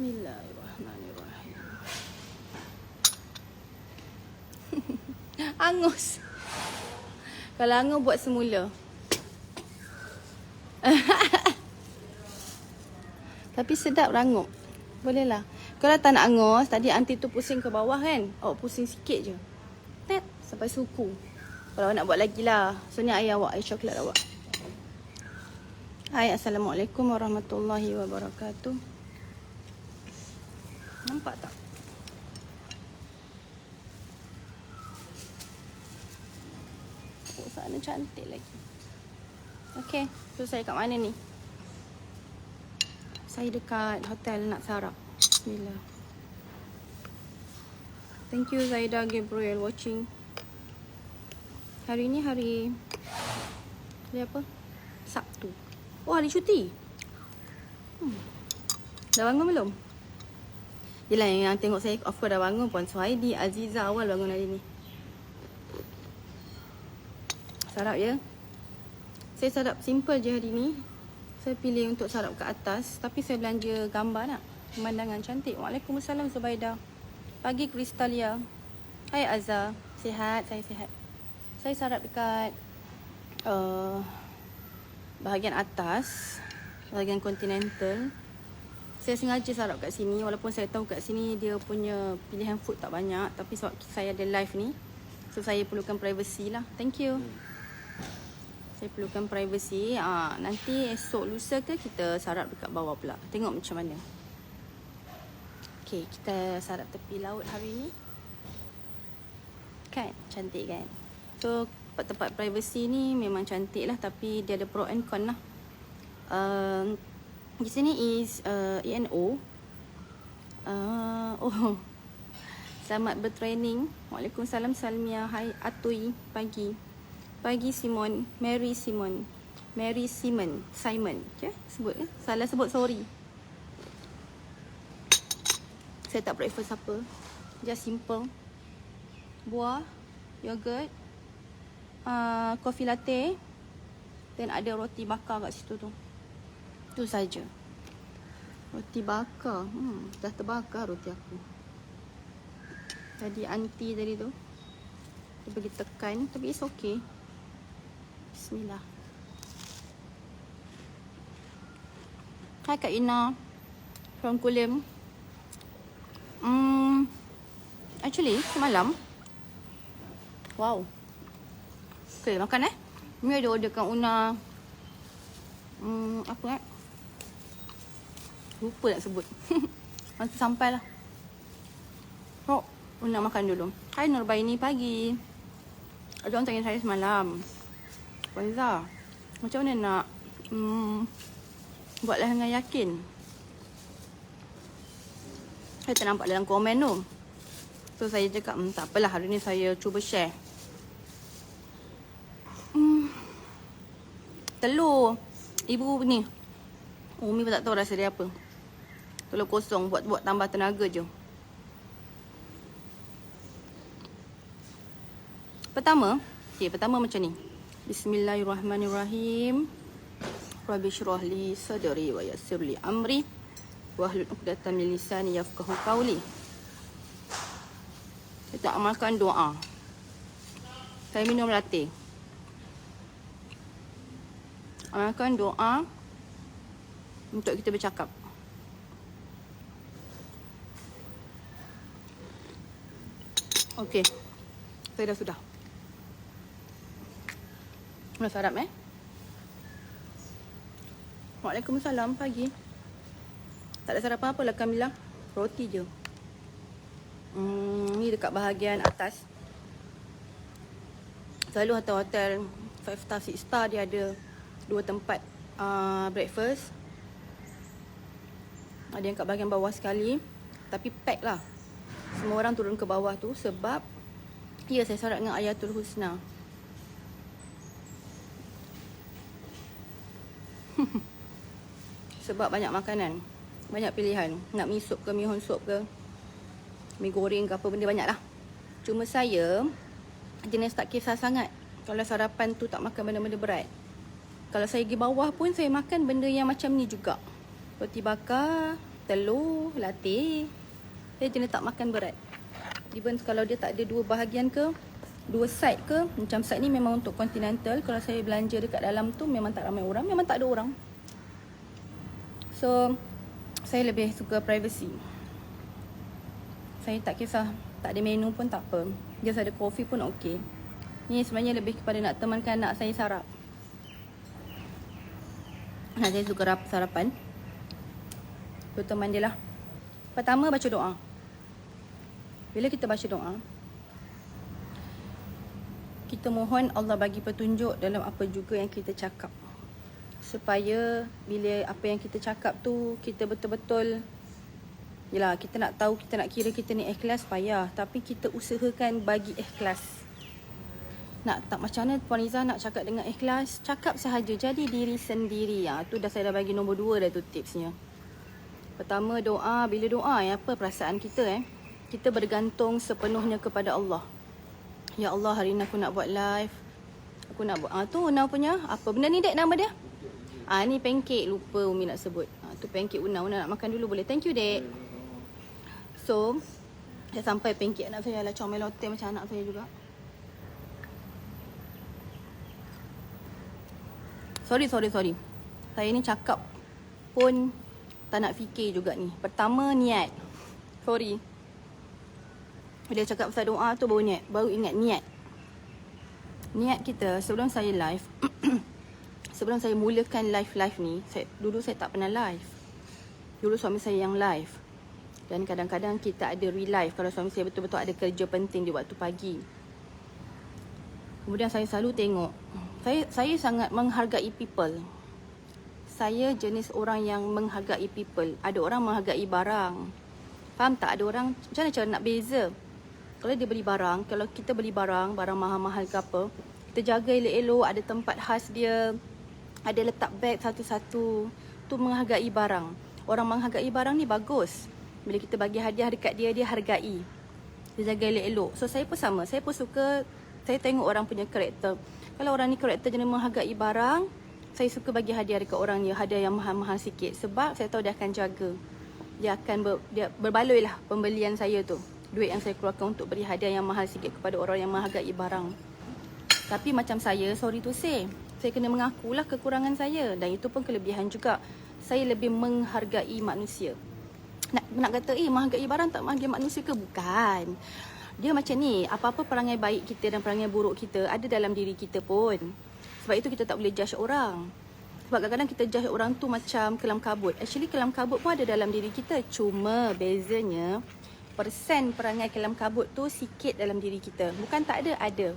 Bismillahirrahmanirrahim. Angus. Kalau angus buat semula. Tapi sedap rangup. Boleh lah. Kalau tak nak angus, tadi aunty tu pusing ke bawah kan? Awak pusing sikit je. Tet, sampai suku. Kalau awak nak buat lagi lah. So ni air awak, air coklat awak. Hai, Assalamualaikum warahmatullahi wabarakatuh. Nampak tak? Oh, sana cantik lagi. Okay, so saya kat mana ni? Saya dekat hotel nak sarap. Bismillah. Thank you Zaida Gabriel watching. Hari ni hari apa? Sabtu. Oh, hari cuti. Dah bangun belum? Yelah, yang tengok saya of course dah bangun. Puan Suhaidi, Aziza awal bangun hari ni. Sarap ya. Saya sarap simple je hari ni. Saya pilih untuk sarap ke atas. Tapi saya belanja gambar nak. Pemandangan cantik. Waalaikumsalam Zubaida. Pagi Kristalia. Hai Azhar. Sihat, saya sihat. Saya sarap dekat bahagian atas, bahagian continental. Saya sengaja sarap kat sini. Walaupun saya tahu kat sini dia punya pilihan food tak banyak. Tapi sebab saya ada live ni, so saya perlukan privacy lah. Thank you. Saya perlukan privacy. Nanti esok lusa ke kita sarap dekat bawah pula. Tengok macam mana. Okay, kita sarap tepi laut hari ni. Kan? Cantik kan? So, tempat privacy ni memang cantik lah. Tapi dia ada pro and con lah. Di sini is ENO. Oh, selamat bertraining. Waalaikumsalam Salmia. Hai Atui. Pagi Simon. Mary Simon. Simon. Okay? Sebut ke? Salah sebut, sorry. Saya tak breakfast apa. Just simple. Buah, yogurt, coffee latte. Dan ada roti bakar kat situ tu. Itu saja. Roti bakar. Dah terbakar roti aku. Tadi aunty tadi tu, dia pergi tekan. Tapi it's okay. Bismillah. Hai Kak Ina from Kulim. Actually semalam, wow, okay, makan ni ada orderkan Una. Apa lupa nak sebut. Nanti sampai lah. Oh, Una makan dulu. Hai Nurbaini, pagi. Ada orang tanya saya semalam, Wanza, macam mana nak buatlah dengan yakin. Saya tak nampak dalam komen tu. So saya cakap, tak apalah, hari ni saya cuba share. Telur ibu ni, Umi pun tak tahu rasa dia apa. Telur kosong, buat tambah tenaga je. Pertama macam ni. Bismillahirrahmanirrahim. Rabbi syrah li sadri wa yassir li amri wahlul 'uqdatam min lisani yafqahu qawli. Kita amalkan doa. Saya minum latte. Amalkan doa untuk kita bercakap. Okey. Saya dah sudah. Dah sarap Waalaikumsalam, pagi. Tak ada sarapan apa lah Kamila. Roti je. Ni dekat bahagian atas. Selalu hotel-hotel 5 star, 6 star dia ada 2 tempat breakfast. Ada yang kat bahagian bawah sekali. Tapi pack lah. Semua orang turun ke bawah tu sebab ya, saya sarap dengan Ayatul Husna. Sebab banyak makanan, banyak pilihan. Nak mi sup ke, mi hon sup ke, mi goreng ke, apa benda banyak lah. Cuma saya jenis tak kisah sangat kalau sarapan tu tak makan benda-benda berat. Kalau saya pergi bawah pun saya makan benda yang macam ni juga. Roti bakar, telur, latih. Saya jenis tak makan berat. Even kalau dia tak ada dua bahagian ke, dua side ke, macam side ni memang untuk continental. Kalau saya belanja dekat dalam tu memang tak ramai orang, memang tak ada orang. So saya lebih suka privacy. Saya tak kisah tak ada menu pun tak apa, just ada kopi pun okey. Ni sebenarnya lebih kepada nak temankan anak saya sarap. Saya suka sarapan. Tu teman dia lah. Pertama baca doa. Bila kita baca doa, kita mohon Allah bagi petunjuk dalam apa juga yang kita cakap, supaya bila apa yang kita cakap tu kita betul-betul, yelah, kita nak tahu, kita nak kira kita ni ikhlas payah, tapi kita usahakan bagi ikhlas. Nak tak macam mana Puan Izzah nak cakap dengan ikhlas, cakap sahaja, jadi diri sendiri. Tu dah saya dah bagi nombor 2 dah tu tipsnya. Pertama doa. Bila doa apa perasaan kita kita bergantung sepenuhnya kepada Allah. Ya Allah, hari ni aku nak buat live, aku nak buat tu Una punya apa benda ni dek, nama dia ni pancake, lupa Umi nak sebut. Tu pancake Una nak makan dulu boleh? Thank you dek. So dah sampai pancake anak saya lah, comel lotte macam anak saya juga. Sorry saya ni cakap pun tak nak fikir juga ni. Pertama niat. Sorry, bila cakap pasal doa tu baru ingat niat. Niat kita sebelum saya live sebelum saya mulakan live ni, dulu saya tak pernah live. Dulu suami saya yang live. Dan kadang-kadang kita ada re-live kalau suami saya betul-betul ada kerja penting di waktu pagi. Kemudian saya selalu tengok, saya sangat menghargai people. Saya jenis orang yang menghargai people. Ada orang menghargai barang. Faham tak? Ada orang macam mana cara nak beza? Kalau dia beli barang, kalau kita beli barang mahal-mahal ke apa, kita jaga elok-elok, ada tempat khas dia, ada letak beg satu-satu. Tu menghargai barang. Orang menghargai barang ni bagus. Bila kita bagi hadiah dekat dia, dia hargai. Dia jaga elok-elok. So saya pun sama. Saya pun suka, saya tengok orang punya karakter. Kalau orang ni karakter jenis menghargai barang, saya suka bagi hadiah dekat orang ni, hadiah yang mahal-mahal sikit. Sebab saya tahu dia akan jaga. Dia akan dia berbaloi lah pembelian saya tu. Duit yang saya keluarkan untuk beri hadiah yang mahal sikit kepada orang yang menghargai barang. Tapi macam saya, sorry to say, saya kena mengakulah kekurangan saya. Dan itu pun kelebihan juga. Saya lebih menghargai manusia. Nak kata, menghargai barang tak menghargai manusia ke? Bukan. Dia macam ni, apa-apa perangai baik kita dan perangai buruk kita ada dalam diri kita pun. Sebab itu kita tak boleh judge orang. Sebab kadang-kadang kita judge orang tu macam kelam kabut. Actually kelam kabut pun ada dalam diri kita. Cuma bezanya, persen perangai kelam kabut tu sikit dalam diri kita. Bukan tak ada, ada.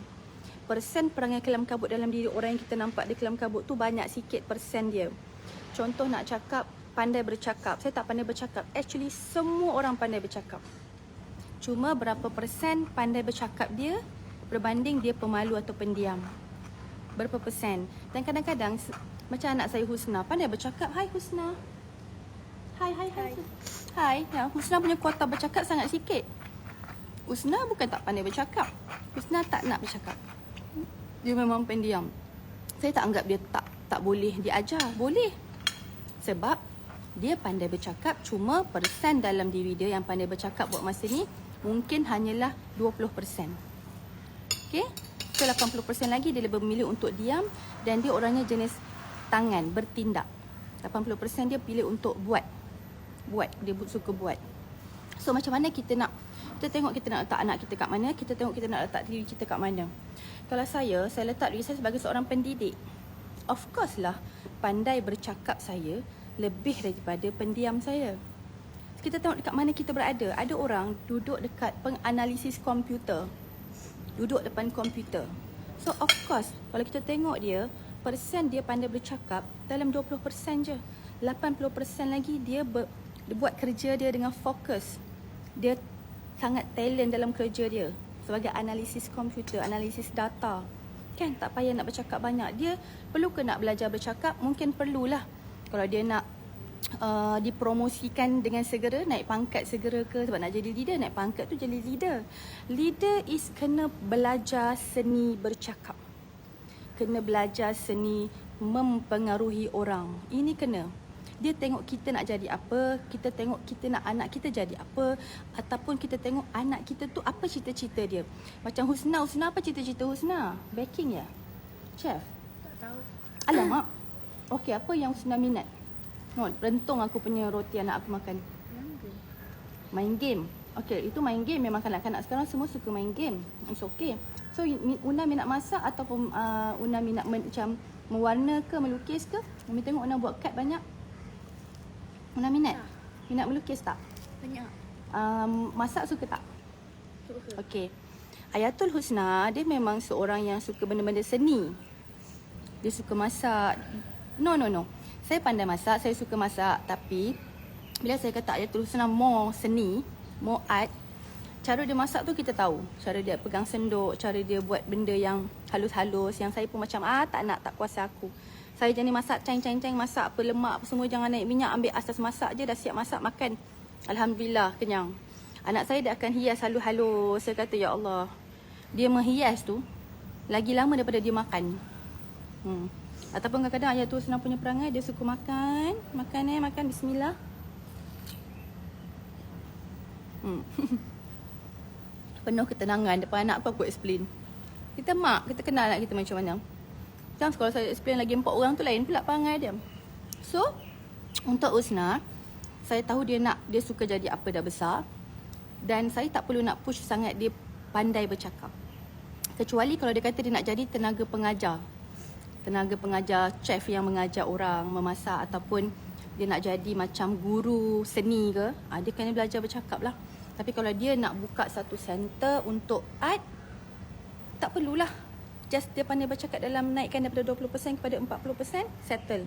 Persen perangai kelam kabut dalam diri orang yang kita nampak dia kelam kabut tu banyak sikit persen dia. Contoh nak cakap, pandai bercakap. Saya tak pandai bercakap. Actually semua orang pandai bercakap. Cuma berapa persen pandai bercakap dia berbanding dia pemalu atau pendiam. Berapa persen. Dan kadang-kadang macam anak saya Husna, pandai bercakap. Hai Husna. Hai. Hai. Ya, Husna punya kuota bercakap sangat sikit. Husna bukan tak pandai bercakap. Husna tak nak bercakap. Dia memang pendiam. Saya tak anggap dia tak boleh diajar. Boleh. Sebab dia pandai bercakap, cuma persen dalam diri dia yang pandai bercakap buat masa ni mungkin hanyalah 20%. Okey? So 80% lagi dia lebih memilih untuk diam dan dia orangnya jenis tangan, bertindak. 80% dia pilih untuk buat. Dia suka buat. So macam mana kita tengok kita nak letak anak kita kat mana, kita tengok kita nak letak diri kita kat mana. Kalau saya letak diri saya sebagai seorang pendidik. Of course lah, pandai bercakap saya lebih daripada pendiam saya. Kita tengok dekat mana kita berada. Ada orang duduk dekat penganalisis komputer. Duduk depan komputer. So of course, kalau kita tengok dia, persen dia pandai bercakap dalam 20% je. 80% lagi dia buat kerja dia dengan fokus. Dia sangat talent dalam kerja dia sebagai analisis komputer, analisis data. Kan tak payah nak bercakap banyak. Dia perlu ke nak belajar bercakap? Mungkin perlulah. Kalau dia nak dipromosikan dengan segera, naik pangkat segera ke, sebab nak jadi leader, naik pangkat tu jadi leader. Leader is kena belajar seni bercakap. Kena belajar seni mempengaruhi orang. Ini kena. Dia tengok kita nak jadi apa, kita tengok kita nak anak kita jadi apa, ataupun kita tengok anak kita tu apa cita-cita dia. Macam Husna apa cita-cita Husna? Baking ya? Chef? Tak tahu. Alamak. Okey, apa yang Husna minat? No, rentung aku punya roti anak aku makan. Main game. Okey, itu main game. Memang kanak-kanak sekarang semua suka main game. It's okay. So, Una minat masak ataupun Una minat macam mewarna ke, melukis ke? Umi tengok Una buat kad banyak. Una minat? Minat melukis tak? Banyak. Masak suka tak? Suka. Okey. Ayatul Husna, dia memang seorang yang suka benda-benda seni. Dia suka masak. No. Saya pandai masak, saya suka masak. Tapi, bila saya kata Ayatul Husna more seni, more art, cara dia masak tu kita tahu. Cara dia pegang sendok, cara dia buat benda yang halus-halus. Yang saya pun macam, tak kuasa aku. Saya jenis masak, cang, masak apa lemak apa semua, jangan naik minyak, ambil asas masak je, dah siap masak makan. Alhamdulillah, kenyang. Anak saya dia akan hias halus-halus. Saya kata, ya Allah, dia menghias tu lagi lama daripada dia makan. Ataupun kadang-kadang Ayatul Husna punya perangai, dia suka makan, bismillah. Penuh ketenangan depan anak aku explain. Kita kenal anak kita macam mana. Jangan kalau saya explain lagi 4 orang tu lain pula perangai dia. So, untuk Husna, saya tahu dia suka jadi apa dah besar. Dan saya tak perlu nak push sangat dia pandai bercakap. Kecuali kalau dia kata dia nak jadi tenaga pengajar. Tenaga pengajar, chef yang mengajar orang memasak, ataupun dia nak jadi macam guru seni ke, dia kena belajar bercakap lah. Tapi kalau dia nak buka satu center untuk art, tak perlulah. Just dia pandai bercakap dalam naikkan daripada 20% kepada 40%, settle.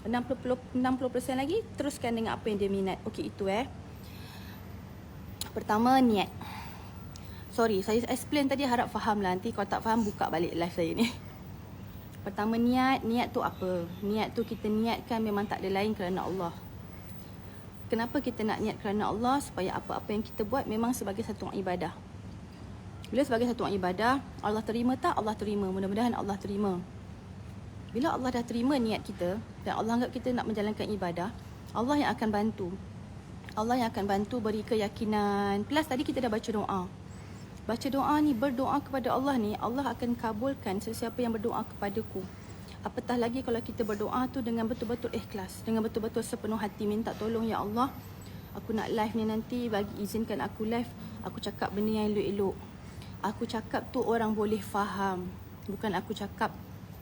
60% lagi, teruskan dengan apa yang dia minat. Okey, itu Pertama, niat. Sorry, saya explain tadi, harap faham lah. Nanti kalau tak faham, buka balik live saya ni. Pertama, niat. Niat tu apa? Niat tu kita niatkan memang tak ada lain kerana Allah. Kenapa kita nak niat kerana Allah? Supaya apa-apa yang kita buat memang sebagai satu ibadah. Bila sebagai satu ibadah, Allah terima tak? Allah terima. Mudah-mudahan Allah terima. Bila Allah dah terima niat kita dan Allah anggap kita nak menjalankan ibadah, Allah yang akan bantu. Allah yang akan bantu beri keyakinan. Plus tadi kita dah baca doa. Baca doa ni, berdoa kepada Allah ni, Allah akan kabulkan sesiapa yang berdoa kepadaku. Apatah lagi kalau kita berdoa tu dengan betul-betul ikhlas, dengan betul-betul sepenuh hati, minta tolong ya Allah, aku nak live ni nanti, bagi izinkan aku live, aku cakap benda yang elok-elok. Aku cakap tu orang boleh faham. Bukan aku cakap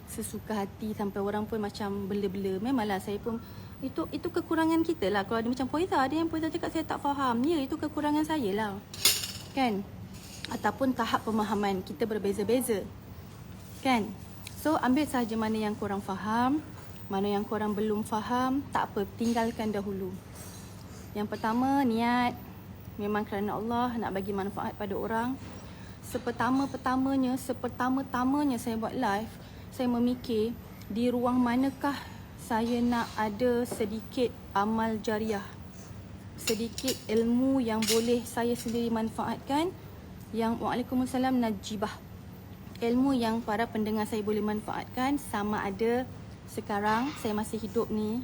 sesuka hati sampai orang pun macam bela-bela. Memanglah saya pun, itu kekurangan kita lah. Kalau ada macam Poiza, ada yang Poiza cakap saya tak faham, ya itu kekurangan saya lah, kan? Ataupun tahap pemahaman kita berbeza-beza, kan? So ambil sahaja mana yang korang faham, mana yang korang belum faham, tak apa, tinggalkan dahulu. Yang pertama, niat. Memang kerana Allah nak bagi manfaat pada orang. Sepertama-tamanya saya buat live, saya memikir di ruang manakah saya nak ada sedikit amal jariah, sedikit ilmu yang boleh saya sendiri manfaatkan, yang Waalaikumsalam Najibah, ilmu yang para pendengar saya boleh manfaatkan, sama ada sekarang saya masih hidup ni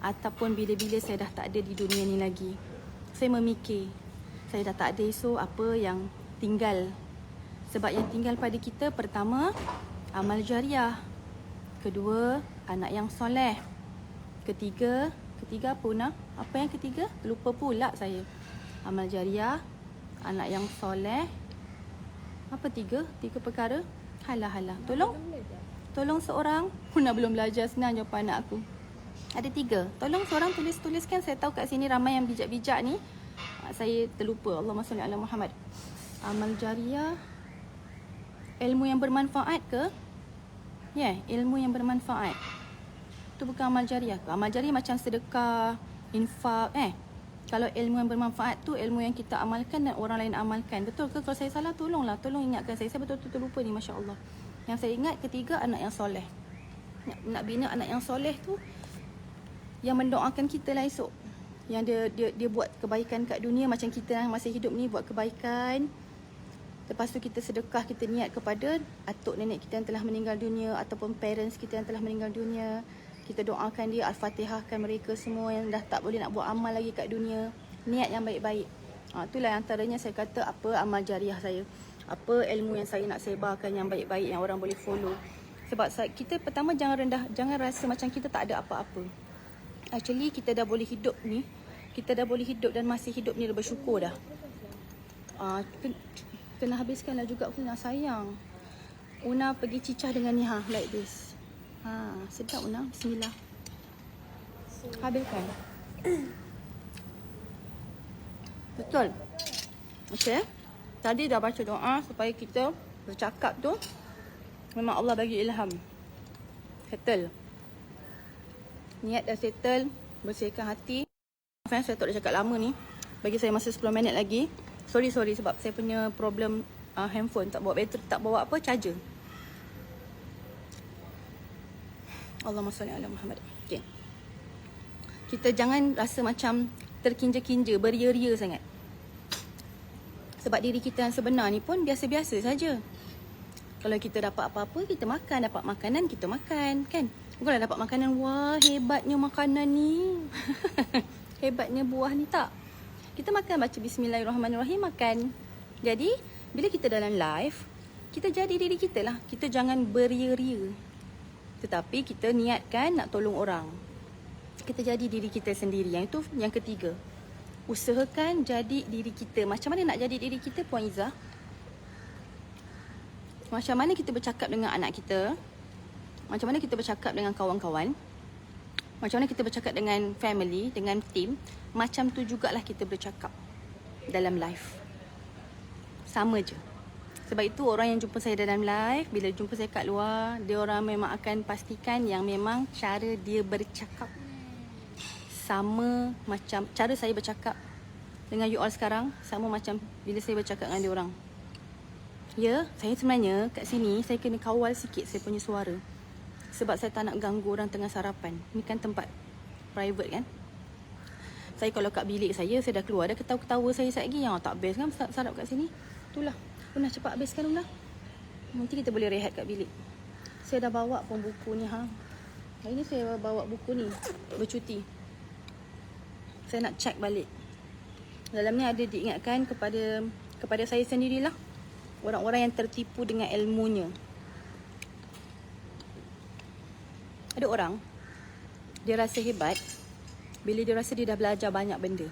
ataupun bila-bila saya dah tak ada di dunia ni lagi. Saya memikir, saya dah tak ada esok, apa yang tinggal. Sebab yang tinggal pada kita, pertama, amal jariah. Kedua, anak yang soleh. Ketiga apa Una? Apa yang ketiga? Lupa pula saya. Amal jariah, anak yang soleh. Apa tiga? Tiga perkara? Halah. Tolong seorang. Una belum belajar, senang jawapan anak aku. Ada tiga. Tolong seorang tuliskan. Saya tahu kat sini ramai yang bijak-bijak ni. Saya terlupa. Allahumma salli ala Muhammad. Amal jariah. Ilmu yang bermanfaat ke? Ya, ilmu yang bermanfaat. Itu bukan amal jariah ke? Amal jariah macam sedekah, infak. Kalau ilmu yang bermanfaat tu ilmu yang kita amalkan dan orang lain amalkan. Betul ke? Kalau saya salah, tolong ingatkan saya. Saya betul-betul lupa ni, Masya Allah. Yang saya ingat ketiga, anak yang soleh. Nak bina anak yang soleh tu yang mendoakan kita lah esok. Yang dia buat kebaikan kat dunia, macam kita yang masih hidup ni buat kebaikan. Lepas tu kita sedekah, kita niat kepada atuk nenek kita yang telah meninggal dunia, ataupun parents kita yang telah meninggal dunia. Kita doakan dia, Al-Fatihahkan mereka semua yang dah tak boleh nak buat amal lagi kat dunia. Niat yang baik-baik. Itulah antaranya saya kata apa amal jariah saya. Apa ilmu yang saya nak sebarkan yang baik-baik yang orang boleh follow. Sebab kita pertama jangan rasa macam kita tak ada apa-apa. Actually kita dah boleh hidup ni. Kita dah boleh hidup dan masih hidup ni dah bersyukur dah. Kena habiskanlah juga Una, sayang. Una pergi cicah dengan ni like this. Sedap Una, bismillah. Habiskan. Betul. Okey. Tadi dah baca doa supaya kita bercakap tu memang Allah bagi ilham. Settle. Niat dah settle, bersihkan hati. Maaf saya tak boleh cakap lama ni. Bagi saya masa 10 minit lagi. Sorry sebab saya punya problem handphone tak bawa bateri, tak bawa apa, charger. Allahumma salli ala Muhammad. Okey. Kita jangan rasa macam terkinja-kinja, beria-ria sangat. Sebab diri kita yang sebenar ni pun biasa-biasa saja. Kalau kita dapat apa-apa, kita makan. Dapat makanan, kita makan, kan? Bukanlah dapat makanan, wah hebatnya makanan ni. Hebatnya buah ni, tak. Kita makan, baca bismillahirrahmanirrahim, makan. Jadi, bila kita dalam live, kita jadi diri kita lah. Kita jangan beria-ria. Tetapi kita niatkan nak tolong orang. Kita jadi diri kita sendiri. Yang itu yang ketiga. Usahakan jadi diri kita. Macam mana nak jadi diri kita, Puan Izzah? Macam mana kita bercakap dengan anak kita? Macam mana kita bercakap dengan kawan-kawan? Macam mana kita bercakap dengan family, dengan team? Macam tu jugalah kita bercakap dalam live. Sama je. Sebab itu orang yang jumpa saya dalam live, bila jumpa saya kat luar, dia orang memang akan pastikan yang memang cara dia bercakap sama macam cara saya bercakap dengan you all sekarang, sama macam bila saya bercakap dengan dia orang. Ya, saya sebenarnya kat sini saya kena kawal sikit saya punya suara. Sebab saya tak nak ganggu orang tengah sarapan. Ni kan tempat private kan. Saya kalau kat bilik saya dah keluar, dah ketawa-ketawa saya sekejap lagi. Yang tak best kan sarap kat sini. Itulah. Una cepat habiskan Una. Nanti kita boleh rehat kat bilik. Saya dah bawa pun buku ni ha. Hari ni saya bawa buku ni, bercuti. Saya nak check balik. Dalam ni ada diingatkan kepada saya sendirilah. Orang-orang yang tertipu dengan ilmunya. Ada orang, dia rasa hebat bila dia rasa dia dah belajar banyak benda.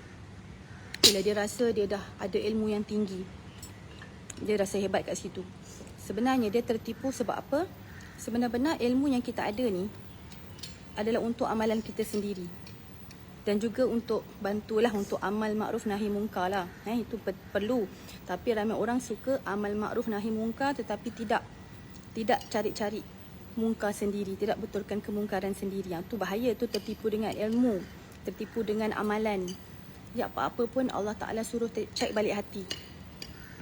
Bila dia rasa dia dah ada ilmu yang tinggi, dia rasa hebat kat situ. Sebenarnya dia tertipu sebab apa? Sebenar-benar ilmu yang kita ada ni adalah untuk amalan kita sendiri. Dan juga untuk bantulah untuk amal ma'ruf nahi munkar lah. Itu perlu. Tapi ramai orang suka amal ma'ruf nahi munkar tetapi tidak cari-cari munkar sendiri, tidak betulkan kemungkaran sendiri. Yang tu bahaya, tu tertipu dengan ilmu, tertipu dengan amalan. Ya, apa-apa pun Allah Ta'ala suruh cek balik hati.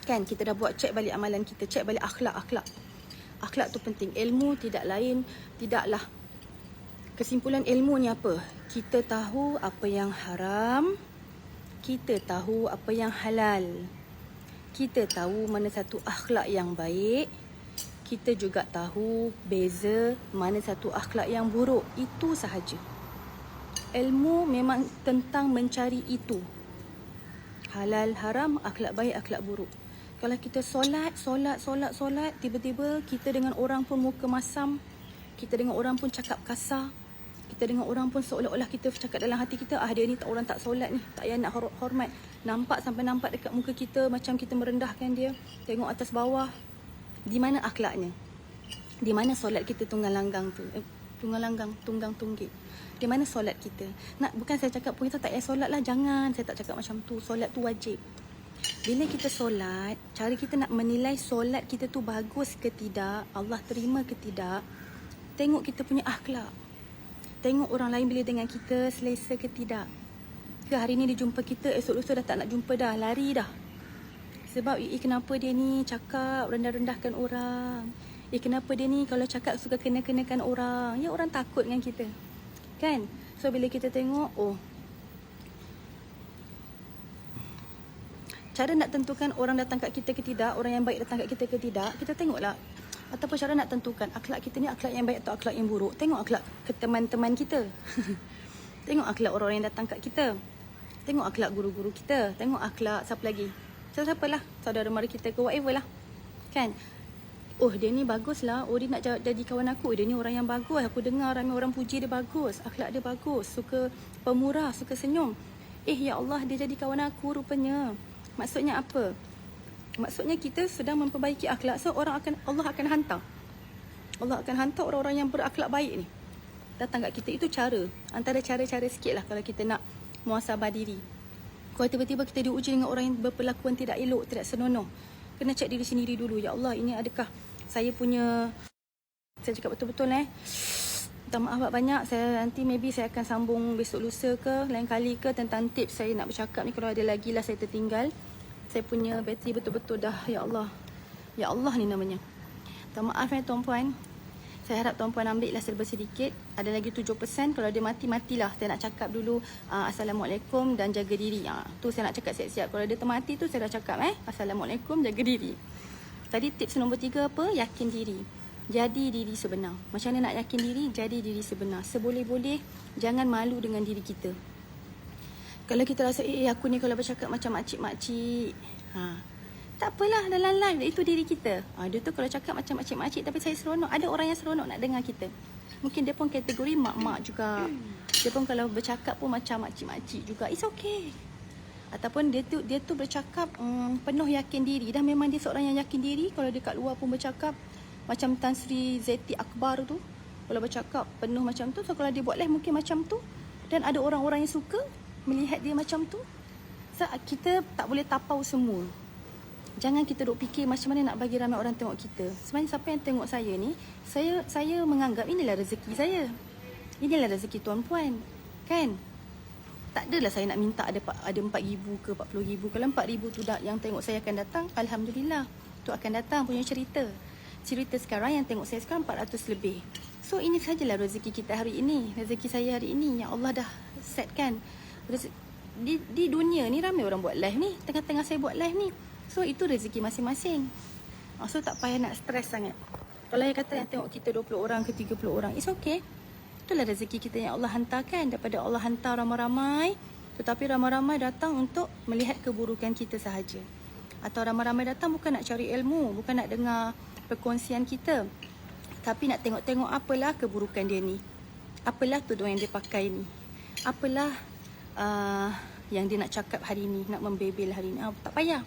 Kan, kita dah buat cek balik amalan kita, cek balik akhlak. Akhlak tu penting. Ilmu tidaklah. Kesimpulan ilmu ni apa? Kita tahu apa yang haram, kita tahu apa yang halal. Kita tahu mana satu akhlak yang baik, kita juga tahu beza mana satu akhlak yang buruk. Itu sahaja. Ilmu memang tentang mencari itu. Halal, haram, akhlak baik, akhlak buruk. Kalau kita solat, tiba-tiba kita dengan orang pun muka masam, kita dengan orang pun cakap kasar, kita dengan orang pun seolah-olah kita cakap dalam hati kita, dia ni orang tak solat ni, tak payah nak hormat. Nampak dekat muka kita macam kita merendahkan dia. Tengok atas bawah. Di mana akhlaknya? Di mana solat kita tunggang tunggik? Di mana solat kita? Bukan saya cakap pun kita tak payah solat lah, jangan. Saya tak cakap macam tu. Solat tu wajib. Bila kita solat, cara kita nak menilai solat kita tu bagus ke tidak, Allah terima ke tidak, tengok kita punya akhlak. Tengok orang lain bila dengan kita selesa ke tidak. Ke hari ni dia jumpa kita, esok lusa dah tak nak jumpa dah, lari dah. Sebab kenapa dia ni cakap rendah-rendahkan orang. Kenapa dia ni kalau cakap suka kena-kenakan orang. Ya, orang takut dengan kita. Kan? So bila kita tengok, cara nak tentukan orang datang kat kita ke tidak, orang yang baik datang kat kita ke tidak, kita tengoklah Ataupun cara nak tentukan akhlak kita ni akhlak yang baik atau akhlak yang buruk. Tengok akhlak ke teman-teman kita. Tengok akhlak orang yang datang kat kita. Tengok akhlak guru-guru kita. Tengok akhlak siapa lagi? Siapa-siapalah. Saudara mara kita ke whatever lah. Kan? Oh dia ni bagus lah. Oh dia nak jadi kawan aku. Dia ni orang yang bagus. Aku dengar ramai orang puji dia bagus. Akhlak dia bagus. Suka pemurah. Suka senyum. Ya Allah dia jadi kawan aku rupanya. Maksudnya apa? Maksudnya kita sedang memperbaiki akhlak. So Allah akan hantar. Allah akan hantar orang-orang yang berakhlak baik ni datang kat kita. Itu cara. Antara cara-cara sikit lah kalau kita nak muhasabah diri. Kalau tiba-tiba kita diuji dengan orang yang berperlakuan tidak elok, tidak senonoh, kena cek diri sendiri dulu. Ya Allah, ini adakah saya punya... Saya cakap betul-betul minta maaf banyak. Nanti maybe saya akan sambung besok lusa ke, lain kali ke, tentang tips saya nak bercakap ni. Kalau ada lagi lah saya tertinggal. Saya punya bateri betul-betul dah. Ya Allah. Ya Allah ni namanya. Minta maaf tuan-puan. Saya harap tuan-puan ambil lah serba sedikit. Ada lagi 7%. Kalau dia matilah. Saya nak cakap dulu Assalamualaikum dan jaga diri. Tu saya nak cakap siap-siap. Kalau dia termati tu saya dah cakap Assalamualaikum, jaga diri. Tadi tips nombor 3 apa? Yakin diri. Jadi diri sebenar. Macam mana nak yakin diri? Jadi diri sebenar. Seboleh-boleh jangan malu dengan diri kita. Kalau kita rasa aku ni kalau bercakap macam makcik-makcik, tak apalah dalam live, itu diri kita. Dia tu kalau cakap macam makcik-makcik tapi saya seronok. Ada orang yang seronok nak dengar kita. Mungkin dia pun kategori mak-mak juga. Dia pun kalau bercakap pun macam makcik-makcik juga. It's okay. Ataupun dia tu bercakap penuh yakin diri. Dan memang dia seorang yang yakin diri. Kalau dia kat luar pun bercakap macam Tan Sri Zeti Akbar tu, kalau bercakap penuh macam tu. So kalau dia buat live mungkin macam tu. Dan ada orang-orang yang suka melihat dia macam tu. So kita tak boleh tapau semua. Jangan kita duk fikir macam mana nak bagi ramai orang tengok kita. Sebenarnya siapa yang tengok saya ni, saya menganggap inilah rezeki saya. Inilah rezeki tuan-puan. Kan? Tak adalah saya nak minta ada 4,000 ke 40,000. Kalau 4,000 tu yang tengok saya akan datang, alhamdulillah. Tu akan datang punya cerita. Cerita sekarang yang tengok saya sekarang 400 lebih. So ini sajalah rezeki kita hari ini. Rezeki saya hari ini yang Allah dah setkan. Di dunia ni ramai orang buat live ni. Tengah-tengah saya buat live ni. So itu rezeki masing-masing. So tak payah nak stres sangat. Kalau yang kata yang tengok kita 20 orang ke 30 orang, it's okay. Itulah rezeki kita yang Allah hantarkan. Daripada Allah hantar ramai-ramai, tetapi ramai-ramai datang untuk melihat keburukan kita sahaja. Atau ramai-ramai datang bukan nak cari ilmu, bukan nak dengar perkongsian kita, tapi nak tengok-tengok apalah keburukan dia ni, apalah tudung yang dia pakai ni, apalah yang dia nak cakap hari ni, nak membebel hari ni. Tak payah.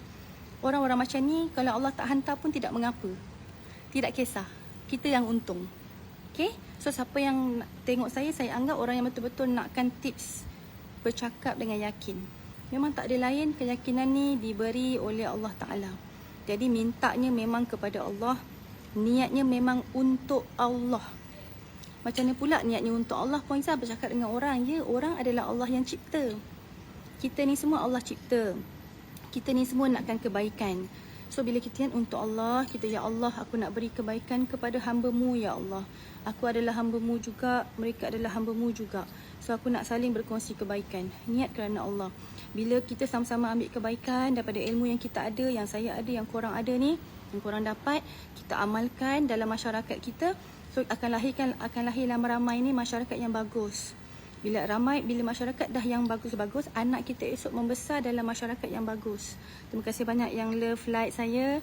Orang-orang macam ni kalau Allah tak hantar pun tidak mengapa. Tidak kisah. Kita yang untung. Okay? So siapa yang tengok saya anggap orang yang betul-betul nakkan tips bercakap dengan yakin. Memang tak ada lain, keyakinan ni diberi oleh Allah Ta'ala. Jadi mintanya memang kepada Allah. Niatnya memang untuk Allah. Macam mana pula niatnya untuk Allah? Puan Izzah bercakap dengan orang. Ya, orang adalah Allah yang cipta. Kita ni semua Allah cipta. Kita ni semua nakkan kebaikan. So bila kita niat untuk Allah, kita ya Allah, aku nak beri kebaikan kepada hamba-Mu ya Allah. Aku adalah hamba-Mu juga, mereka adalah hamba-Mu juga. So aku nak saling berkongsi kebaikan. Niat kerana Allah. Bila kita sama-sama ambil kebaikan daripada ilmu yang kita ada, yang saya ada, yang korang ada ni, yang korang dapat, kita amalkan dalam masyarakat kita. So akan lahirlah ramai ni masyarakat yang bagus. Bila masyarakat dah yang bagus-bagus, anak kita esok membesar dalam masyarakat yang bagus. Terima kasih banyak yang love, like saya.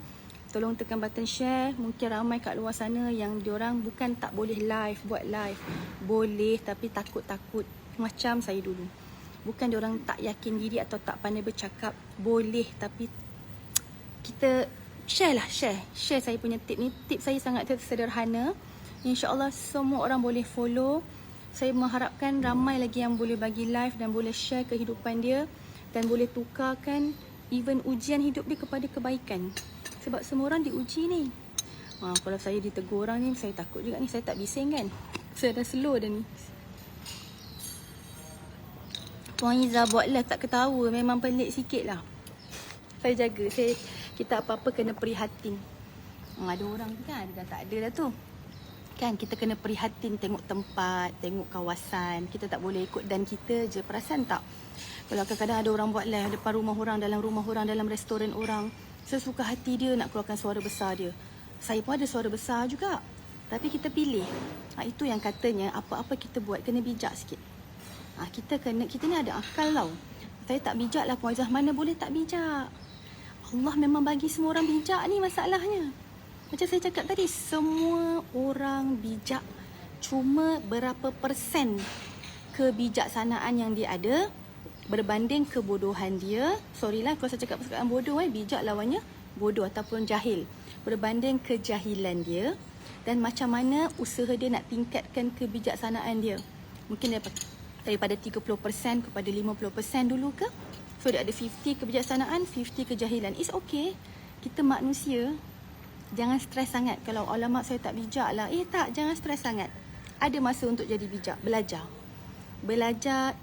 Tolong tekan button share. Mungkin ramai kat luar sana yang diorang bukan tak boleh buat live. Boleh tapi takut-takut. Macam saya dulu. Bukan diorang tak yakin diri atau tak pandai bercakap. Boleh tapi kita share. Share saya punya tip ni. Tip saya sangat sederhana. InsyaAllah semua orang boleh follow. Saya mengharapkan ramai lagi yang boleh bagi live dan boleh share kehidupan dia dan boleh tukarkan even ujian hidup dia kepada kebaikan. Sebab semua orang diuji ni. Kalau saya ditegur orang ni, saya takut juga ni. Saya tak bising kan. Saya dah slow dah ni. Puan Izzah buatlah tak ketawa. Memang pelik sikit lah. Saya jaga. Kita apa-apa kena prihatin. Ada orang kan, ada tak ada dah tu. Kan kita kena prihatin, tengok tempat, tengok kawasan. Kita tak boleh ikut dan kita je. Perasan tak? Kalau kadang-kadang ada orang buat live depan rumah orang, dalam restoran orang, sesuka hati dia nak keluarkan suara besar dia. Saya pun ada suara besar juga. Tapi kita pilih. Itu yang katanya apa-apa kita buat kena bijak sikit. Kita ni ada akal tau. Saya tak bijak lah Puan Aizah. Mana boleh tak bijak? Allah memang bagi semua orang bijak ni masalahnya. Macam saya cakap tadi, semua orang bijak. Cuma berapa persen kebijaksanaan yang dia ada berbanding kebodohan dia. Sorry lah kalau saya cakap perkataan bodoh, bijak lawannya bodoh ataupun jahil. Berbanding kejahilan dia dan macam mana usaha dia nak tingkatkan kebijaksanaan dia. Mungkin daripada 30% kepada 50% dulu ke? So dia ada 50 kebijaksanaan, 50 kejahilan. It's okay. Kita manusia. Jangan stres sangat. Kalau alamak saya tak bijak lah. Tak, jangan stres sangat. Ada masa untuk jadi bijak. Belajar.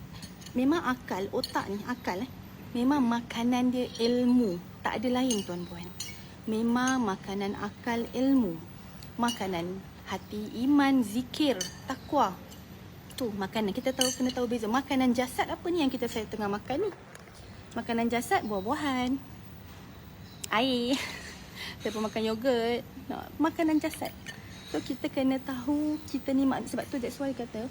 Memang akal, otak ni akal. Memang makanan dia ilmu. Tak ada lain tuan-puan. Memang makanan akal ilmu. Makanan hati, iman, zikir, takwa. Tu makanan. Kita kena tahu beza. Makanan jasad apa ni yang saya tengah makan ni? Makanan jasad, buah-buahan, air. Saya pun makan yogurt. Makanan jasad. So kita kena tahu kita ni, sebab tu that's why kata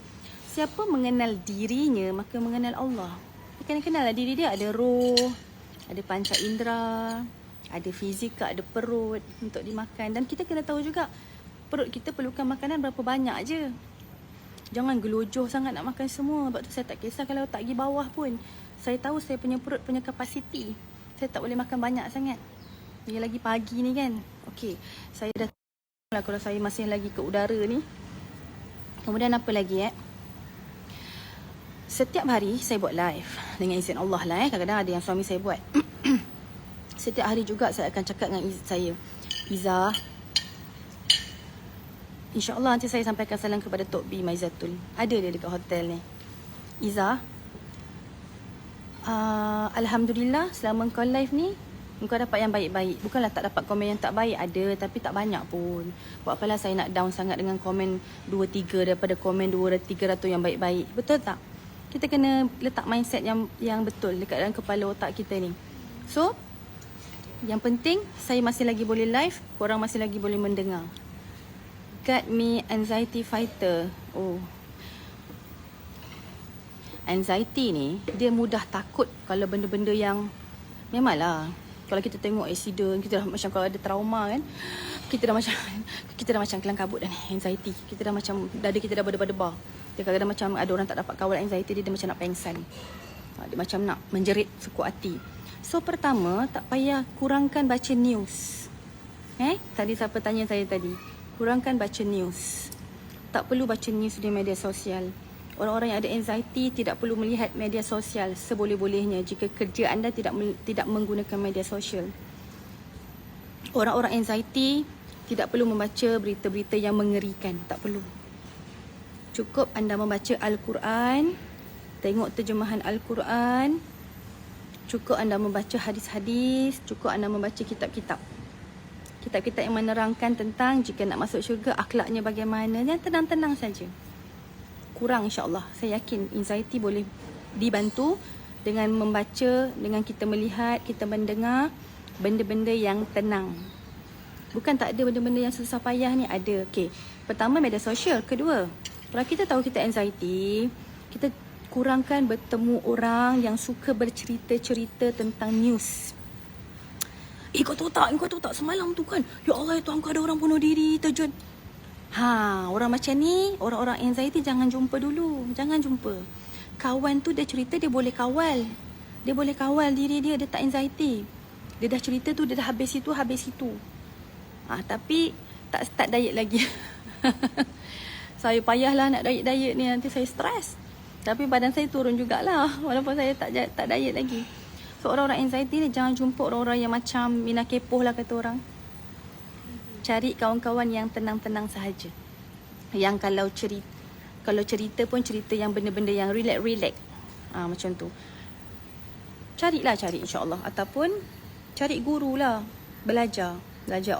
siapa mengenal dirinya maka mengenal Allah. Dia kena kenal lah diri dia. Ada roh, ada panca indera, ada fizika, ada perut untuk dimakan. Dan kita kena tahu juga perut kita perlukan makanan berapa banyak je. Jangan gelojoh sangat nak makan semua. Sebab tu saya tak kisah kalau tak pergi bawah pun. Saya tahu saya punya perut punya kapasiti. Saya tak boleh makan banyak sangat. Lagi pagi ni kan. Okey, saya dah tahu lah kalau saya masih lagi ke udara ni. Kemudian apa lagi setiap hari saya buat live. Dengan izin Allah lah Kadang-kadang ada yang suami saya buat. Setiap hari juga saya akan cakap dengan saya, Izzah, InsyaAllah nanti saya sampaikan salam kepada Tok B Maizatul. Ada dia dekat hotel ni. Izzah, Alhamdulillah selama kau live ni kau dapat yang baik-baik. Bukanlah tak dapat komen yang tak baik, ada, tapi tak banyak pun. Buat apalah saya nak down sangat dengan komen 2-3 daripada komen 200-300 yang baik-baik. Betul tak? Kita kena letak mindset yang betul dekat dalam kepala otak kita ni. So yang penting saya masih lagi boleh live, korang masih lagi boleh mendengar. Got me anxiety fighter. Anxiety ni dia mudah takut kalau benda-benda yang memanglah. Kalau kita tengok accident, kita dah macam kalau ada trauma kan, kita dah macam kelang kabut dah ni, anxiety. Kita dah macam dada kita dah berdebar-debar. Dia kadang-kadang macam ada orang tak dapat kawal anxiety, dia macam nak pengsan. Dia macam nak menjerit sekuat hati. So pertama, tak payah kurangkan baca news. Tadi siapa tanya saya tadi, kurangkan baca news. Tak perlu baca news di media sosial. Orang-orang yang ada anxiety tidak perlu melihat media sosial seboleh-bolehnya jika kerja anda tidak menggunakan media sosial. Orang-orang anxiety tidak perlu membaca berita-berita yang mengerikan. Tak perlu. Cukup anda membaca Al-Quran, tengok terjemahan Al-Quran. Cukup anda membaca hadis-hadis. Cukup anda membaca kitab-kitab. Kitab-kitab yang menerangkan tentang jika nak masuk syurga, akhlaknya bagaimana. Yang tenang-tenang saja. Kurang insyaAllah. Saya yakin anxiety boleh dibantu dengan membaca, dengan kita melihat, kita mendengar benda-benda yang tenang. Bukan tak ada benda-benda yang susah payah ni, ada. Okey. Pertama, media sosial. Kedua, kalau kita tahu kita anxiety, kita kurangkan bertemu orang yang suka bercerita-cerita tentang news. Kau tahu tak semalam tu kan, ya Allah ya Tuhan, kau ada orang bunuh diri, terjun. Orang macam ni, orang-orang anxiety jangan jumpa dulu. Jangan jumpa. Kawan tu dia cerita, dia boleh kawal. Dia boleh kawal diri dia, dia tak anxiety. Dia dah cerita tu, dia dah habis itu. Tapi tak start diet lagi. Saya payahlah nak diet ni, nanti saya stres. Tapi badan saya turun jugalah walaupun saya tak diet lagi. So orang-orang anxiety ni jangan jumpa orang-orang yang macam Mina kepoh lah kata orang. Cari kawan-kawan yang tenang-tenang sahaja. Yang kalau cerita pun cerita yang benda-benda yang relax. Macam tu. Cari insyaAllah. Ataupun cari guru lah. Belajar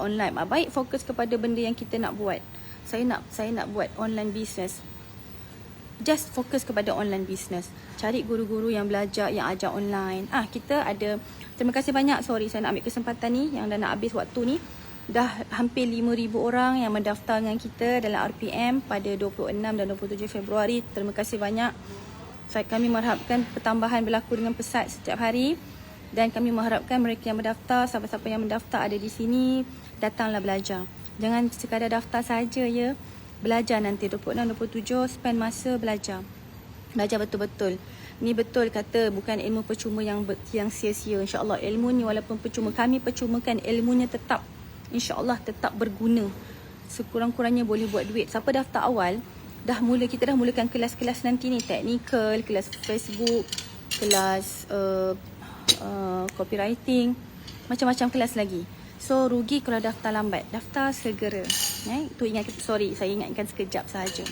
online. Baik fokus kepada benda yang kita nak buat. Saya nak buat online business. Just fokus kepada online business. Cari guru-guru yang belajar, yang ajar online. Kita ada, terima kasih banyak. Sorry saya nak ambil kesempatan ni yang dah nak habis waktu ni. dah hampir 5,000 orang yang mendaftar dengan kita dalam RPM pada 26 dan 27 Februari. Terima kasih banyak. Kami mengharapkan pertambahan berlaku dengan pesat setiap hari. Dan kami mengharapkan mereka yang mendaftar, siapa-siapa yang mendaftar ada di sini, datanglah belajar. Jangan sekadar daftar saja ya. Belajar nanti 26, 27, spend masa belajar. Belajar betul-betul. Ni betul kata bukan ilmu percuma yang sia-sia. InsyaAllah ilmu ni walaupun percuma, kami percumakan ilmunya tetap. InsyaAllah tetap berguna. Sekurang-kurangnya boleh buat duit. Siapa daftar awal, kita dah mulakan kelas-kelas nanti ni. Technical, kelas Facebook, kelas copywriting, macam-macam kelas lagi. So rugi kalau daftar lambat. Daftar segera. Itu saya ingatkan sekejap sahaja.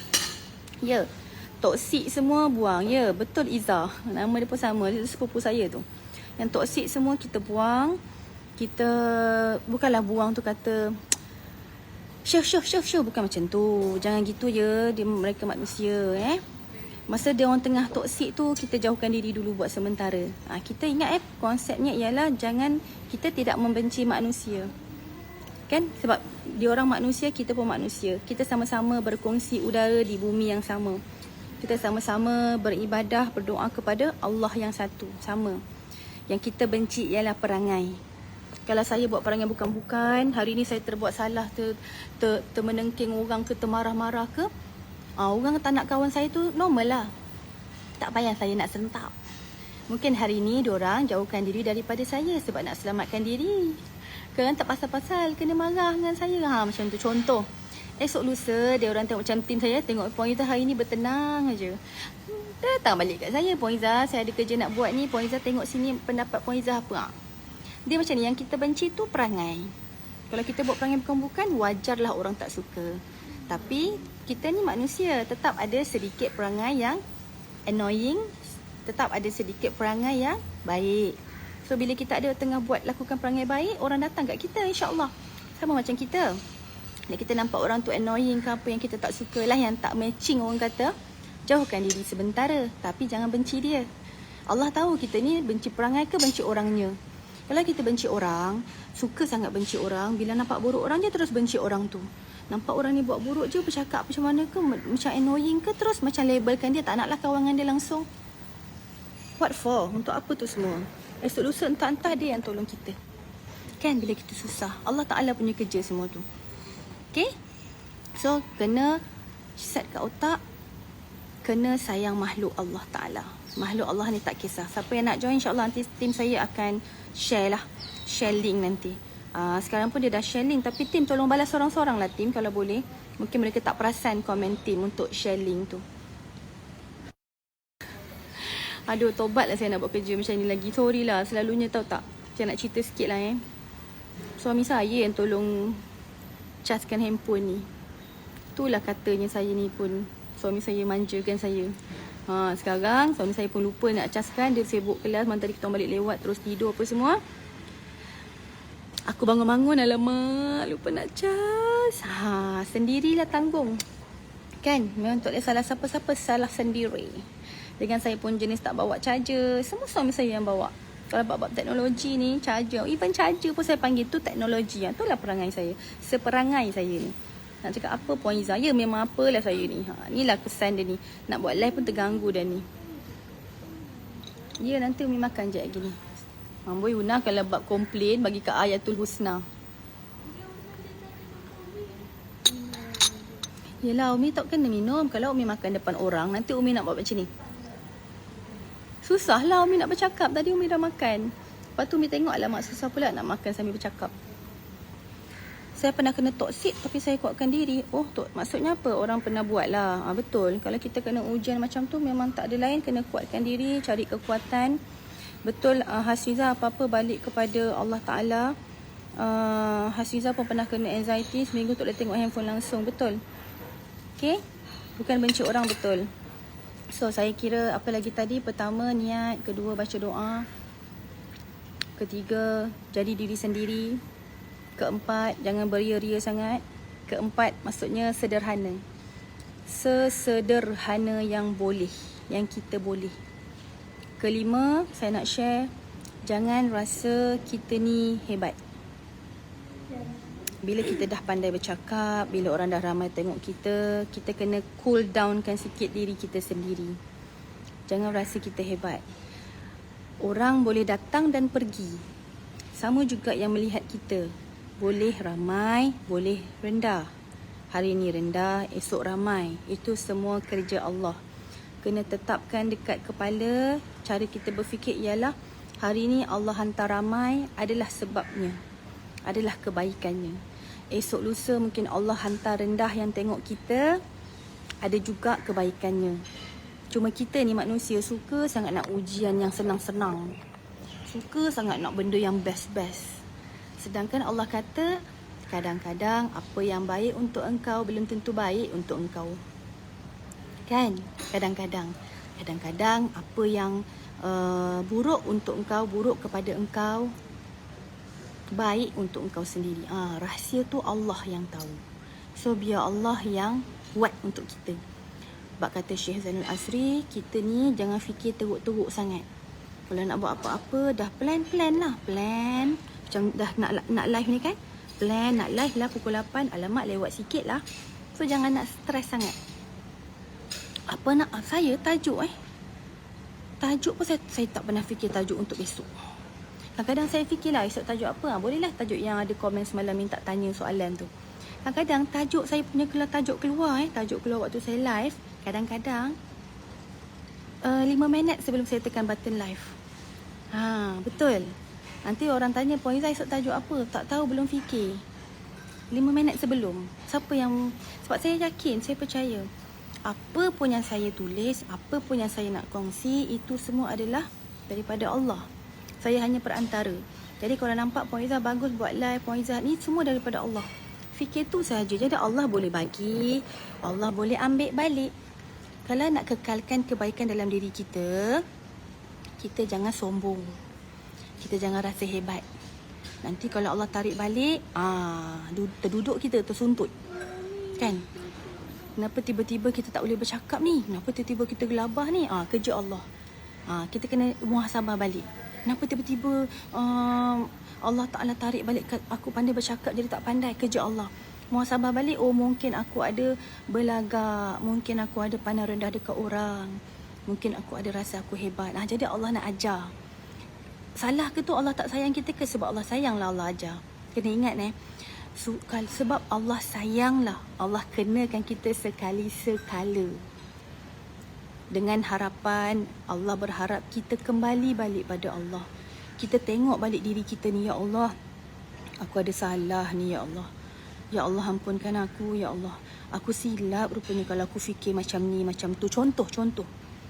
Ya, toksik semua buang. Ya, betul Izzah. Nama dia pun sama, dia sepupu saya tu. Yang toksik semua kita buang. Kita bukanlah buang tu kata syuh, bukan macam tu. Jangan gitu ya, mereka manusia Masa dia orang tengah toksik tu, kita jauhkan diri dulu buat sementara. Kita ingat konsepnya ialah kita tidak membenci manusia. Kan? Sebab dia orang manusia, kita pun manusia. Kita sama-sama berkongsi udara di bumi yang sama. Kita sama-sama beribadah, berdoa kepada Allah yang satu. Sama. Yang kita benci ialah perangai. Kalau saya buat perangai bukan-bukan, hari ni saya terbuat salah, termenengking orang ke, termarah-marah ke, orang tak nak kawan saya tu normal lah. Tak payah saya nak sentap. Mungkin hari ni diorang jauhkan diri daripada saya sebab nak selamatkan diri. Kan tak pasal-pasal kena marah dengan saya. Macam tu contoh. Esok lusa diorang tengok macam tim saya, tengok Puan Izzah hari ni bertenang aja. Datang balik kat saya, Puan Izzah saya ada kerja nak buat ni, Puan Izzah tengok sini pendapat Puan Izzah apa. Dia macam ni, yang kita benci tu perangai. Kalau kita buat perangai bukan-bukan, wajarlah orang tak suka. Tapi kita ni manusia, tetap ada sedikit perangai yang annoying, tetap ada sedikit perangai yang baik. So bila kita ada tengah lakukan perangai baik, orang datang kat kita insya-Allah. Sama macam kita. Bila kita nampak orang tu annoying ke apa yang kita tak suka lah, yang tak matching orang kata, jauhkan diri sementara, tapi jangan benci dia. Allah tahu kita ni benci perangai ke benci orangnya. Kalau kita benci orang, suka sangat benci orang, bila nampak buruk orang je terus benci orang tu. Nampak orang ni buat buruk je, bercakap macam mana ke, macam annoying ke, terus macam labelkan dia, tak naklah kawan dengan dia langsung. What for? Untuk apa tu semua? Esok lusa entah-entah dia yang tolong kita. Kan bila kita susah, Allah Ta'ala punya kerja semua tu. Okay? So, kena set kat otak, kena sayang makhluk Allah Ta'ala. Makhluk Allah ni tak kisah. Siapa yang nak join, insyaAllah nanti tim saya akan share link nanti. Sekarang pun dia dah share link, tapi tim tolong balas sorang-sorang lah tim kalau boleh. Mungkin mereka tak perasan komen tim untuk share link tu. Aduh, tobat lah saya nak buat kerja macam ni lagi. Sorry lah, selalunya tahu tak, saya nak cerita sikit lah suami saya yang tolong caskan handphone ni. Itulah katanya saya ni pun, suami saya manjakan saya. Sekarang suami saya pun lupa nak caskan. Dia sibuk kelas, mana tadi kita balik lewat, terus tidur apa semua. Aku bangun-bangun, alamak, lupa nak cas. Sendirilah tanggung. Kan, memang tak ada salah siapa-siapa, salah sendiri. Dengan saya pun jenis tak bawa charger. Semua suami saya yang bawa. Kalau bab-bab teknologi ni, charger, even charger pun saya panggil tu teknologi. Itulah perangai saya, seperangai saya ni. Nak cakap apa Puan Izzah? Ya memang apalah saya ni. Inilah kesan dia ni. Nak buat live pun terganggu dah ni. Ya, nanti Umi makan je lagi ni. Boy Una kalau bab komplain bagi Kak Ayatul Husna. Yelah, Umi tak kena minum. Kalau Umi makan depan orang, nanti Umi nak buat macam ni. Susah lah Umi nak bercakap. Tadi Umi dah makan. Lepas tu Umi tengok lah mak susah pula nak makan sambil bercakap. Saya pernah kena toksik tapi saya kuatkan diri. Oh, maksudnya apa? Orang pernah buat lah. Betul. Kalau kita kena ujian macam tu, memang tak ada lain. Kena kuatkan diri, cari kekuatan. Betul, Hasriza apa-apa balik kepada Allah Ta'ala. Hasriza pun pernah kena anxiety. Seminggu tak boleh tengok handphone langsung. Betul. Okay? Bukan benci orang, betul. So, saya kira apa lagi tadi? Pertama, niat. Kedua, baca doa. Ketiga, jadi diri sendiri. Keempat, jangan beria-ria sangat. Keempat, maksudnya sederhana. Sesederhana yang boleh, yang kita boleh. Kelima, saya nak share, jangan rasa kita ni hebat. Bila kita dah pandai bercakap, bila orang dah ramai tengok kita, kita kena cool downkan sikit diri kita sendiri. Jangan rasa kita hebat. Orang boleh datang dan pergi. Sama juga yang melihat kita. Boleh ramai, boleh rendah. Hari ini rendah, esok ramai. Itu semua kerja Allah. Kena tetapkan dekat kepala, cara kita berfikir ialah hari ini Allah hantar ramai adalah sebabnya, adalah kebaikannya. Esok lusa mungkin Allah hantar rendah yang tengok kita, ada juga kebaikannya. Cuma kita ni manusia suka sangat nak ujian yang senang-senang. Suka sangat nak benda yang best-best. Sedangkan Allah kata, kadang-kadang apa yang baik untuk engkau belum tentu baik untuk engkau. Kan? Kadang-kadang. Kadang-kadang apa yang buruk untuk engkau, buruk kepada engkau, baik untuk engkau sendiri. Rahsia tu Allah yang tahu. So biar Allah yang buat untuk kita. Sebab kata Syekh Zainul Asri, kita ni jangan fikir teruk-teruk sangat. Kalau nak buat apa-apa, dah plan lah. Plan. Macam dah nak live ni kan. Plan nak live lah pukul 8. Alamak lewat sikit lah. So jangan nak stres sangat. Apa nak saya tajuk tajuk pun saya tak pernah fikir tajuk untuk besok. Kadang-kadang saya fikirlah esok tajuk apa. Bolehlah tajuk yang ada komen semalam minta tanya soalan tu. Kadang-kadang tajuk saya punya tajuk keluar tajuk keluar waktu saya live. Kadang-kadang 5 minit sebelum saya tekan button live. Betul. Nanti orang tanya, Puan Izzah esok tajuk apa? Tak tahu, belum fikir. 5 minit sebelum. Sebab saya yakin, saya percaya. Apa pun yang saya tulis, apa pun yang saya nak kongsi, itu semua adalah daripada Allah. Saya hanya perantara. Jadi kalau nampak Puan Izzah bagus buat live, Puan Izzah ni semua daripada Allah. Fikir tu sahaja. Jadi Allah boleh bagi, Allah boleh ambil balik. Kalau nak kekalkan kebaikan dalam diri kita, kita jangan sombong. Kita jangan rasa hebat. Nanti kalau Allah tarik balik, terduduk kita, tersuntut. Kan? Kenapa tiba-tiba kita tak boleh bercakap ni? Kenapa tiba-tiba kita gelabah ni? Kerja Allah. Kita kena muhasabah balik. Kenapa tiba-tiba Allah Ta'ala tarik balik aku pandai bercakap jadi tak pandai? Kerja Allah. Muhasabah balik, mungkin aku ada belagak, mungkin aku ada pandang rendah dekat orang, mungkin aku ada rasa aku hebat. Jadi Allah nak ajar. Salah ke tu Allah tak sayang kita ke? Sebab Allah sayang lah Allah ajar. Kena ingat sebab Allah sayang lah Allah kenakan kita sekali-sekala. Dengan harapan, Allah berharap kita kembali balik pada Allah. Kita tengok balik diri kita ni, ya Allah, aku ada salah ni, ya Allah. Ya Allah, ampunkan aku, ya Allah. Aku silap rupanya kalau aku fikir macam ni, macam tu. Contoh.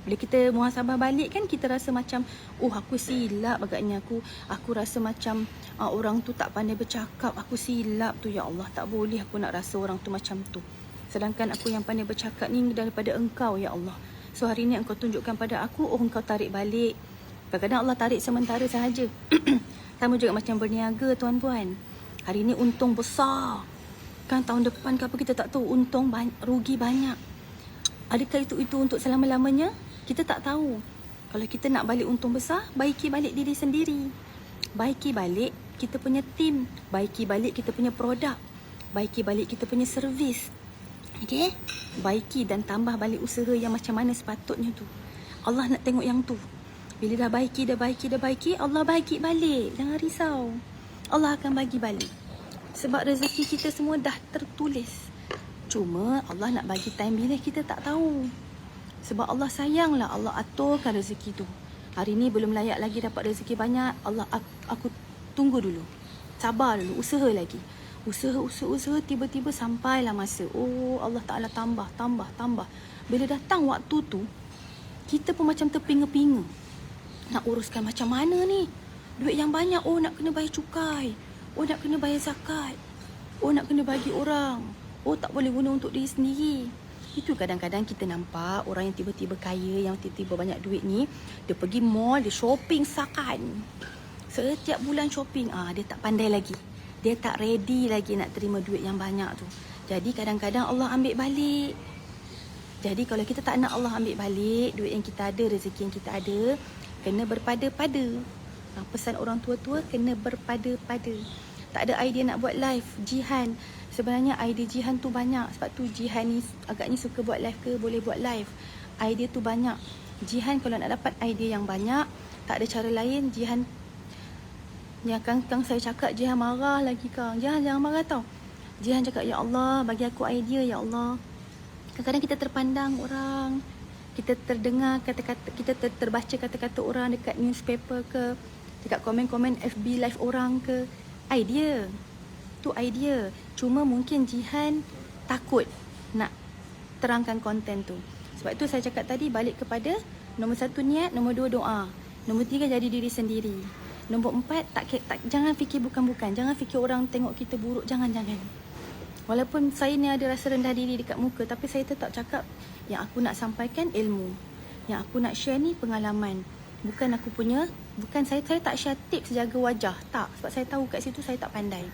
Bila kita muhasabah balik kan, kita rasa macam, aku silap agaknya aku rasa macam orang tu tak pandai bercakap. Aku silap tu, ya Allah. Tak boleh aku nak rasa orang tu macam tu. Sedangkan aku yang pandai bercakap ni daripada engkau, ya Allah. So hari ni engkau tunjukkan pada aku, engkau tarik balik. Kadang-kadang Allah tarik sementara sahaja. Sama juga macam berniaga, tuan-puan. Hari ni untung besar. Kan tahun depan ke apa kita tak tahu, untung rugi banyak. Adakah itu untuk selama-lamanya? Kita tak tahu. Kalau kita nak balik untung besar, baiki balik diri sendiri. Baiki balik kita punya team. Baiki balik kita punya produk. Baiki balik kita punya servis. Okay? Baiki dan tambah balik usaha yang macam mana sepatutnya tu. Allah nak tengok yang tu. Bila dah baiki, Allah bagi balik. Jangan risau. Allah akan bagi balik. Sebab rezeki kita semua dah tertulis. Cuma Allah nak bagi time bila kita tak tahu. Sebab Allah sayanglah, Allah aturkan rezeki tu. Hari ni belum layak lagi dapat rezeki banyak. Allah, aku tunggu dulu. Sabar dulu, usaha lagi. Usaha, tiba-tiba sampailah masa. Allah Ta'ala tambah. Bila datang waktu tu, kita pun macam terpinga-pinga. Nak uruskan macam mana ni? Duit yang banyak, nak kena bayar cukai. Nak kena bayar zakat. Nak kena bagi orang. Tak boleh guna untuk diri sendiri. Itu kadang-kadang kita nampak orang yang tiba-tiba kaya, yang tiba-tiba banyak duit ni, dia pergi mall, dia shopping sakan. Setiap bulan shopping, dia tak pandai lagi. Dia tak ready lagi nak terima duit yang banyak tu. Jadi kadang-kadang Allah ambil balik. Jadi kalau kita tak nak Allah ambil balik duit yang kita ada, rezeki yang kita ada, kena berpada-pada. Pesan orang tua-tua, kena berpada-pada. tak ada idea nak buat live. Jihan, sebenarnya idea Jihan tu banyak. Sebab tu Jihan ni agaknya suka buat live ke, boleh buat live. Idea tu banyak. Jihan kalau nak dapat idea yang banyak, tak ada cara lain. Jihan, yang kang saya cakap, Jihan marah lagi kang. Jihan jangan marah tau. Jihan cakap, ya Allah, bagi aku idea ya Allah. Kadang-kadang kita terpandang orang, kita terdengar kata-kata, kita terbaca kata-kata orang dekat newspaper ke, dekat komen-komen FB live orang ke. Idea tu idea. Cuma mungkin Jihan takut nak terangkan konten tu. Sebab tu saya cakap tadi, balik kepada nombor 1 niat, nombor 2 doa, nombor 3 jadi diri sendiri, nombor 4 jangan fikir bukan-bukan, jangan fikir orang tengok kita buruk, jangan. Walaupun saya ni ada rasa rendah diri dekat muka, tapi saya tetap cakap yang aku nak sampaikan ilmu, yang aku nak share ni pengalaman. Bukan aku punya, bukan saya tak share tips jaga wajah, tak. Sebab saya tahu kat situ saya tak pandai.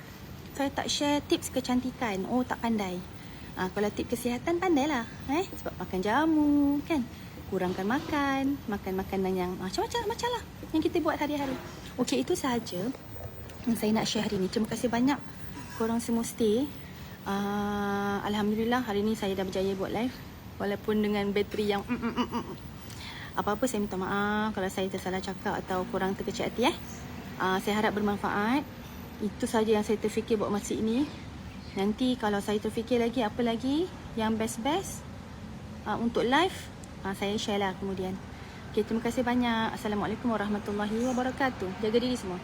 Saya tak share tips kecantikan, tak pandai. Kalau tips kesihatan pandailah, sebab makan jamu kan, kurangkan makan makanan yang macam-macam lah yang kita buat hari-hari. Okey, itu sahaja yang saya nak share hari ni. Terima kasih banyak korang semua stay. Alhamdulillah hari ni saya dah berjaya buat live walaupun dengan bateri yang apa-apa saya minta maaf kalau saya tersalah cakap atau korang terkecil hati. Saya harap bermanfaat. Itu saja yang saya terfikir buat masa ini. Nanti kalau saya terfikir lagi apa lagi yang best untuk live, saya share lah kemudian. Okay, terima kasih banyak. Assalamualaikum warahmatullahi wabarakatuh. Jaga diri semua.